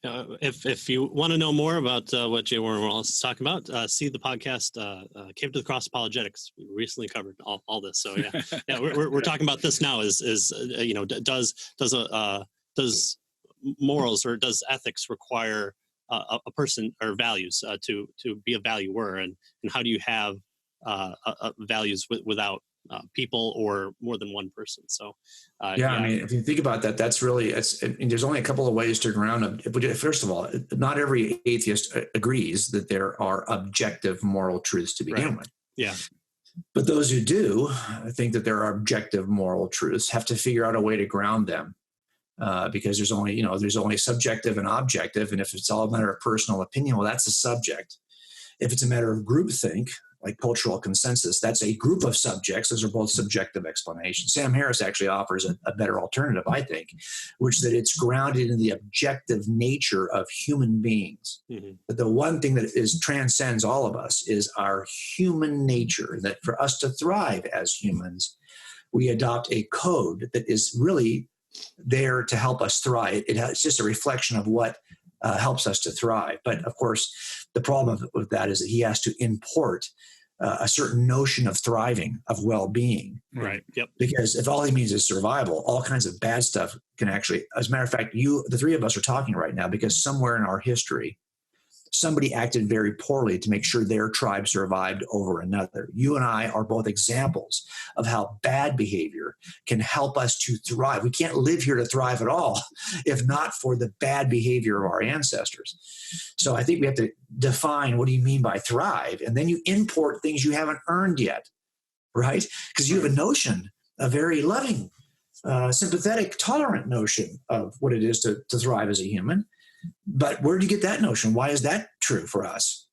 If you want to know more about what J. Warner Wallace is talking about, see the podcast "Came to the Cross Apologetics." We recently covered all this. So we're talking about this now. Does morals or does ethics require a person or values to be a valuer, and how do you have values without people or more than one person? So I mean, if you think about that, that's really, there's only a couple of ways to ground them. First of all, not every atheist agrees that there are objective moral truths to begin with. Yeah. But those who do think that there are objective moral truths have to figure out a way to ground them. Because there's only subjective and objective. And if it's all a matter of personal opinion, well, that's a subject. If it's a matter of groupthink, like cultural consensus, that's a group of subjects. Those are both subjective explanations. Sam Harris actually offers a better alternative, I think, which that it's grounded in the objective nature of human beings. Mm-hmm. But the one thing that transcends all of us is our human nature, that for us to thrive as humans, we adopt a code that is really there to help us thrive. It's just a reflection of what helps us to thrive. But of course, the problem with that is that he has to import a certain notion of thriving, of well-being. Right. Yep. Because if all he means is survival, all kinds of bad stuff can actually, as a matter of fact, the three of us are talking right now because somewhere in our history, somebody acted very poorly to make sure their tribe survived over another. You and I are both examples of how bad behavior can help us to thrive. We can't live here to thrive at all if not for the bad behavior of our ancestors. So I think we have to define, what do you mean by thrive? And then you import things you haven't earned yet, right? Because you have a notion, a very loving, sympathetic, tolerant notion of what it is to thrive as a human. But where did you get that notion? Why is that true for us?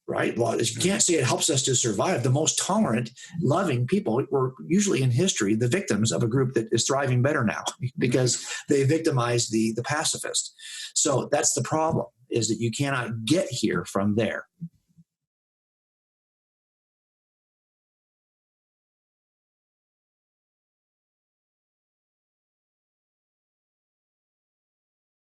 Right? Well, you can't say it helps us to survive. The most tolerant, loving people were usually in history the victims of a group that is thriving better now because they victimized the pacifist. So that's the problem, is that you cannot get here from there.